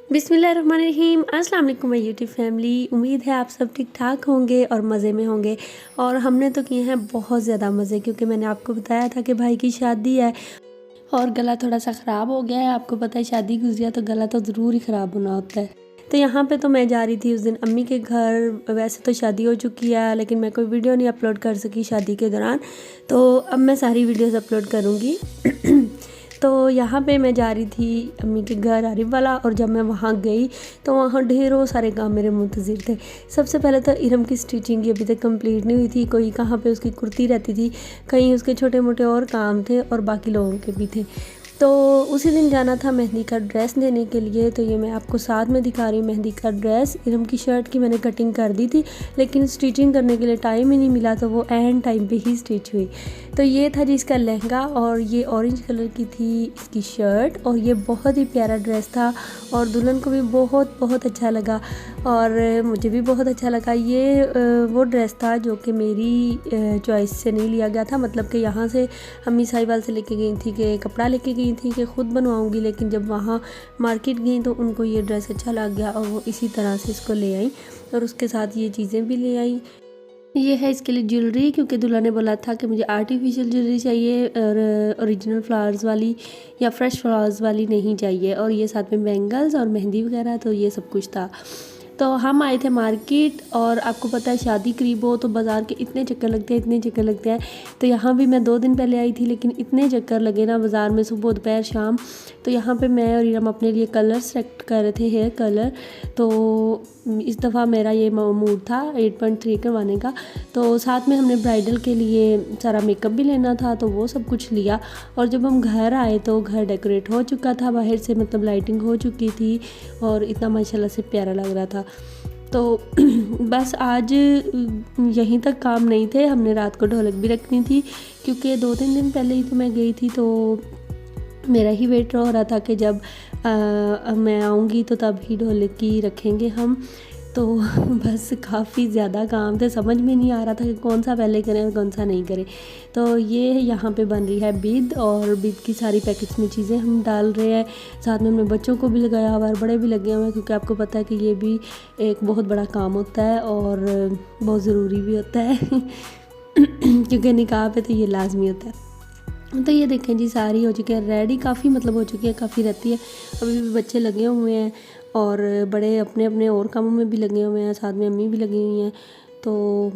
बिस्मिल्लाहिर्रहमानिर्रहीम। अस्सलाम वालेकुम माय यूट्यूब फैमिली। उम्मीद है आप सब ठीक ठाक होंगे और मज़े में होंगे। और हमने तो किए हैं बहुत ज़्यादा मज़े, क्योंकि मैंने आपको बताया था कि भाई की शादी है और गला थोड़ा सा ख़राब हो गया है। आपको पता है शादी गुजरिया तो गला तो ज़रूर ही ख़राब होना होता है। तो यहाँ पे तो मैं जा रही थी उस दिन अम्मी के घर। वैसे तो शादी हो चुकी है, लेकिन मैं कोई वीडियो नहीं अपलोड कर सकी शादी के दौरान, तो अब मैं सारी वीडियोस अपलोड करूँगी। तो यहाँ पे मैं जा रही थी अम्मी के घर आरिफ वाला, और जब मैं वहाँ गई तो वहाँ ढेरों सारे काम मेरे मुंतज़िर थे। सबसे पहले तो इरम की स्टिचिंग की अभी तक कंप्लीट नहीं हुई थी। कोई कहाँ पे उसकी कुर्ती रहती थी, कहीं उसके छोटे मोटे और काम थे, और बाकी लोगों के भी थे। तो उसी दिन जाना था मेहंदी का ड्रेस देने के लिए। तो ये मैं आपको साथ में दिखा रही हूँ मेहंदी का ड्रेस। इरम की शर्ट की मैंने कटिंग कर दी थी, लेकिन स्टिचिंग करने के लिए टाइम ही नहीं मिला, तो वो एंड टाइम पे ही स्टिच हुई। तो ये था जी इसका लहंगा, और ये ऑरेंज कलर की थी इसकी शर्ट, और ये बहुत ही प्यारा ड्रेस था और दुल्हन को भी बहुत बहुत अच्छा लगा और मुझे भी बहुत अच्छा लगा। ये वो ड्रेस था जो कि मेरी चॉइस से नहीं लिया गया था, मतलब कि यहाँ से अम्मी साहिवाल से लेके गई थी कि कपड़ा लेके गई थी कि ख़ुद बनवाऊँगी, लेकिन जब वहाँ मार्केट गई तो उनको ये ड्रेस अच्छा लग गया और वो इसी तरह से इसको ले आई, और उसके साथ ये चीज़ें भी ले आई। ये है इसके लिए ज्वेलरी, क्योंकि दूल्हा ने बोला था कि मुझे आर्टिफिशियल ज्वेलरी चाहिए और ओरिजिनल फ्लावर्स वाली या फ्रेश फ्लावर्स वाली नहीं चाहिए, और ये साथ में बैंगल्स और मेहंदी वगैरह, तो ये सब कुछ था। तो हम आए थे मार्केट, और आपको पता है शादी करीब हो तो बाज़ार के इतने चक्कर लगते हैं, इतने चक्कर लगते हैं। तो यहाँ भी मैं 2 दिन पहले आई थी, लेकिन इतने चक्कर लगे ना बाज़ार में, सुबह दोपहर शाम। तो यहाँ पे मैं और इरम अपने लिए कलर सेलेक्ट कर रहे थे, हेयर कलर। तो इस दफ़ा मेरा ये मूड था 8.3 करवाने का। तो साथ में हमने ब्राइडल के लिए सारा मेकअप भी लेना था, तो वो सब कुछ लिया। और जब हम घर आए तो घर डेकोरेट हो चुका था बाहर से, मतलब लाइटिंग हो चुकी थी और इतना माशाल्लाह से प्यारा लग रहा था। तो बस आज यहीं तक काम नहीं थे, हमने रात को ढोलक भी रखनी थी, क्योंकि 2-3 दिन पहले ही तो मैं गई थी। तो मेरा ही वेट हो रहा था कि जब मैं आऊँगी तो तब ही ढोलक की रखेंगे हम। तो बस काफ़ी ज़्यादा काम थे, समझ में नहीं आ रहा था कि कौन सा पहले करें और कौन सा नहीं करें। तो ये यहाँ पे बन रही है बिद, और बिद की सारी पैकेट्स में चीज़ें हम डाल रहे हैं। साथ में हमने बच्चों को भी लगाया हुआ और बड़े भी लगे हुए हैं, क्योंकि आपको पता है कि ये भी एक बहुत बड़ा काम होता है और बहुत ज़रूरी भी होता है क्योंकि निकाह पे तो ये लाजमी होता है। तो ये देखें जी सारी हो चुकी है रेडी, काफ़ी मतलब हो चुकी है, काफ़ी रहती है। अभी भी बच्चे लगे हुए हैं और बड़े अपने अपने और कामों में भी लगे हुए हैं, साथ में अम्मी भी लगी हुई हैं। तो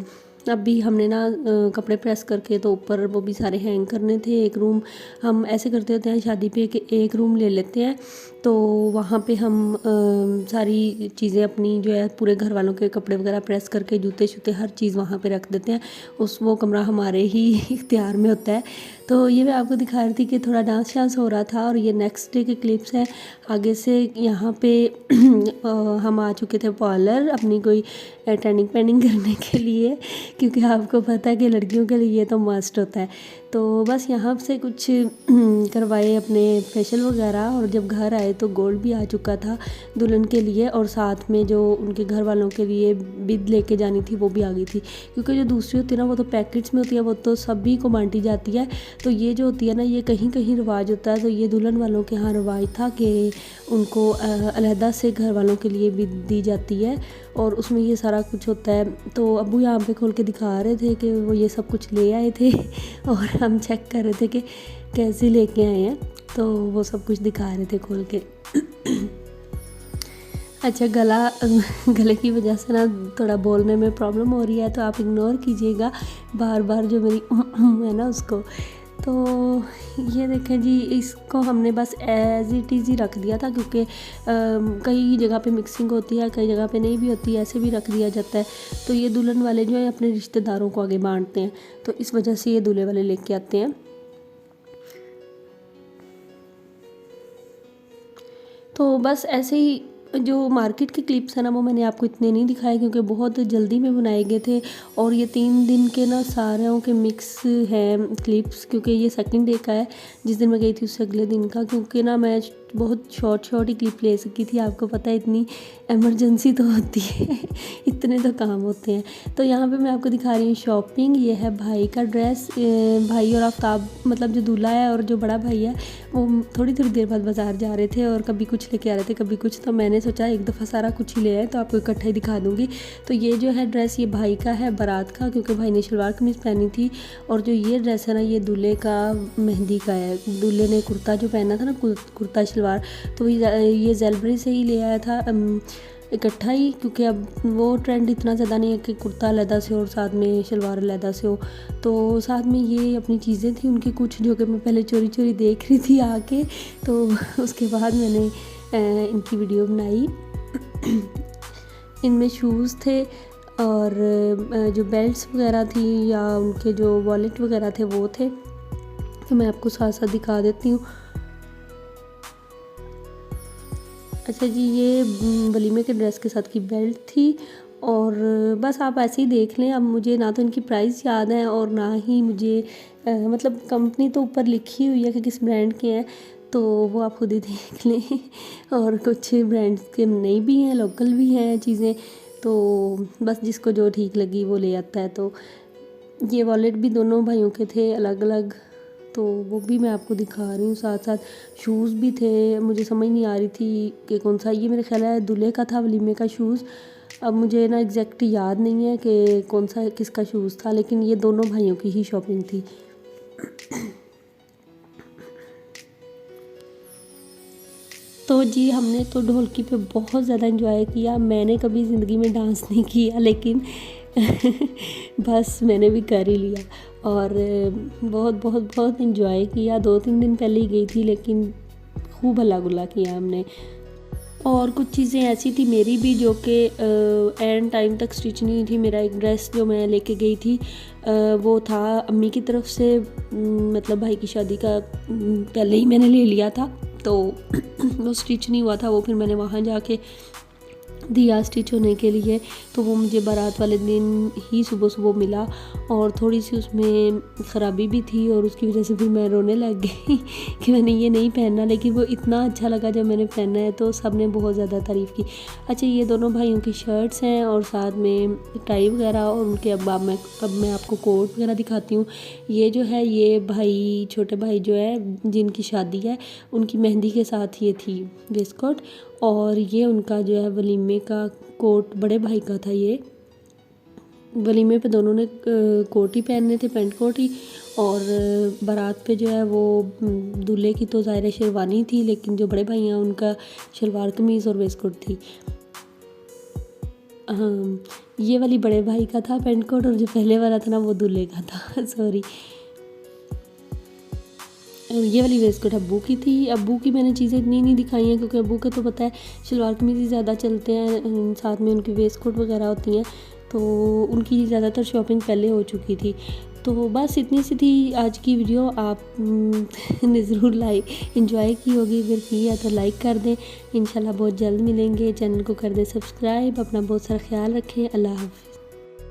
अभी हमने ना कपड़े प्रेस करके तो ऊपर वो भी सारे हैंग करने थे। एक रूम हम ऐसे करते होते हैं शादी पे कि एक रूम ले लेते हैं, तो वहाँ पे हम सारी चीज़ें अपनी जो है पूरे घर वालों के कपड़े वगैरह प्रेस करके जूते शूते हर चीज़ वहाँ पे रख देते हैं। वो कमरा हमारे ही इख्तियार में होता है। तो ये मैं आपको दिखा रही थी कि थोड़ा डांस शांस हो रहा था, और ये नेक्स्ट डे के क्लिप्स हैं। आगे से यहाँ पे हम आ चुके थे पार्लर अपनी कोई ट्रेनिंग पेनिंग करने के लिए, क्योंकि आपको पता है कि लड़कियों के लिए ये तो मस्ट होता है। तो बस यहाँ से कुछ करवाए अपने फेशियल वगैरह, और जब घर आए तो गोल्ड भी आ चुका था दुल्हन के लिए, और साथ में जो उनके घर वालों के लिए बिद लेके जानी थी वो भी आ गई थी। क्योंकि जो दूसरी होती है ना वो तो पैकेट्स में होती है, वो तो सभी को बांटी जाती है। तो ये जो होती है ना ये कहीं कहीं रिवाज होता है। तो ये दुल्हन वालों के यहाँ रिवाज था कि उनको अलहदा से घर वालों के लिए बिद दी जाती है, और उसमें ये सारा कुछ होता है। तो अब्बू यहाँ पे खोल के दिखा रहे थे कि वो ये सब कुछ ले आए थे और हम चेक कर रहे थे कि कैसे लेके आए हैं, तो वो सब कुछ दिखा रहे थे खोल के। अच्छा, गले की वजह से ना थोड़ा बोलने में प्रॉब्लम हो रही है, तो आप इग्नोर कीजिएगा बार बार जो मेरी है ना उसको। तो ये देखें जी, इसको हमने बस एज इट इज़ ही रख दिया था, क्योंकि कई जगह पे मिक्सिंग होती है, कई जगह पे नहीं भी होती है, ऐसे भी रख दिया जाता है। तो ये दुल्हन वाले जो है अपने रिश्तेदारों को आगे बांटते हैं, तो इस वजह से ये दूल्हे वाले लेके आते हैं। तो बस ऐसे ही जो मार्केट के क्लिप्स हैं ना वो मैंने आपको इतने नहीं दिखाए, क्योंकि बहुत जल्दी में बनाए गए थे, और ये 3 दिन के ना सारों के मिक्स हैं क्लिप्स, क्योंकि ये सेकंड डे का है, जिस दिन मैं गई थी उससे अगले दिन का। क्योंकि ना मैं बहुत शॉर्ट ही क्लिप ले सकी थी। आपको पता है इतनी इमरजेंसी तो होती है इतने तो काम होते हैं। तो यहाँ पे मैं आपको दिखा रही हूँ शॉपिंग। ये है भाई का ड्रेस। भाई और आफ्ताब मतलब जो दूल्हा है और जो बड़ा भाई है वो थोड़ी देर बाद बाज़ार जा रहे थे और कभी कुछ लेके आ रहे थे कभी कुछ। तो मैंने सोचा एक दफ़ा सारा कुछ ही ले आए तो आपको इकट्ठा ही दिखा दूँगी। तो ये जो है ड्रेस ये भाई का है बारात का, क्योंकि भाई ने शलवार कमीज़ पहनी थी। और जो ये ड्रेस है ना ये दूल्हे का मेहंदी का है। दूल्हे ने कुर्ता जो पहना था ना कुर्ता शलवार, तो ये ज़ेलबरी से ही ले आया था इकट्ठा ही, क्योंकि अब वो ट्रेंड इतना ज़्यादा नहीं है कि कुर्ता अलहदा से और साथ में शलवार अलहदा से हो। तो साथ में ये अपनी चीज़ें थी उनकी कुछ, जो कि मैं पहले चोरी देख रही थी आके, तो उसके बाद मैंने इनकी वीडियो बनाई। इनमें शूज़ थे और जो बेल्ट्स वगैरह थी या उनके जो वॉलेट वगैरह थे वो थे। तो मैं आपको साथ दिखा देती हूँ। अच्छा जी, ये वलीमे के ड्रेस के साथ की बेल्ट थी। और बस आप ऐसे ही देख लें। अब मुझे ना तो इनकी प्राइस याद है और ना ही मुझे मतलब कंपनी तो ऊपर लिखी हुई है कि किस ब्रांड के हैं, तो वो आप खुद ही देख लें। और कुछ ब्रांड्स के नहीं भी हैं, लोकल भी हैं चीज़ें, तो बस जिसको जो ठीक लगी वो ले आता है। तो ये वॉलेट भी दोनों भाइयों के थे अलग अलग, तो वो भी मैं आपको दिखा रही हूँ। साथ साथ शूज़ भी थे। मुझे समझ नहीं आ रही थी कि कौन सा, ये मेरे ख्याल है दूल्हे का था वलीमे का शूज़। अब मुझे ना एग्जैक्ट याद नहीं है कि कौन सा किसका शूज़ था, लेकिन ये दोनों भाइयों की ही शॉपिंग थी। तो जी हमने तो ढोलकी पे बहुत ज़्यादा एंजॉय किया। मैंने कभी ज़िंदगी में डांस नहीं किया, लेकिन बस मैंने भी कर ही लिया और बहुत एंजॉय किया। 2-3 दिन पहले ही गई थी, लेकिन खूब हल्ला गुल्ला किया हमने। और कुछ चीज़ें ऐसी थी मेरी भी जो कि एंड टाइम तक स्टिच नहीं थी। मेरा एक ड्रेस जो मैं लेके गई थी वो था अम्मी की तरफ से, मतलब भाई की शादी का पहले ही मैंने ले लिया था, तो वो स्टिच नहीं हुआ था। वो फिर मैंने वहाँ जाके दिया स्टिच होने के लिए, तो वो मुझे बारात वाले दिन ही सुबह मिला और थोड़ी सी उसमें ख़राबी भी थी और उसकी वजह से फिर मैं रोने लग गई कि मैंने ये नहीं पहनना। लेकिन वो इतना अच्छा लगा जब मैंने पहना है, तो सब ने बहुत ज़्यादा तारीफ़ की। अच्छा, ये दोनों भाइयों की शर्ट्स हैं और साथ में टाई वगैरह, और उनके अब मैं आपको कोट वगैरह दिखाती हूँ। ये जो है ये भाई, छोटे भाई जो है जिनकी शादी है, उनकी मेहंदी के साथ ये थी वेस्ट कोट। और ये उनका जो है वलीमे का कोट बड़े भाई का था। ये वलीमे पे दोनों ने कोट ही पहनने थे, पेंट कोट ही। और बारात पे जो है वो दूल्हे की तो ज़ाहिर शेरवानी थी, लेकिन जो बड़े भाई हैं उनका शलवार कमीज़ और वेस्ट कोट थी। हाँ, ये वाली बड़े भाई का था पेंट कोट, और जो पहले वाला था ना वो दूल्हे का था सॉरी। ये वाली वेस्ट कोट अब्बू की थी। अब्बू की मैंने चीज़ें इतनी नहीं दिखाई हैं, क्योंकि अब्बू का तो पता है शलवार कमीज़ ही ज़्यादा चलते हैं, साथ में उनकी वेस्ट कोट वगैरह होती हैं, तो उनकी ज़्यादातर शॉपिंग पहले हो चुकी थी। तो बस इतनी सी थी आज की वीडियो। आप ने ज़रूर एंजॉय की होगी, फिर की है तो लाइक कर दें। इंशाल्लाह बहुत जल्द मिलेंगे। चैनल को कर दें सब्सक्राइब। अपना बहुत सारा ख्याल रखें। अल्लाह हाफ़िज़।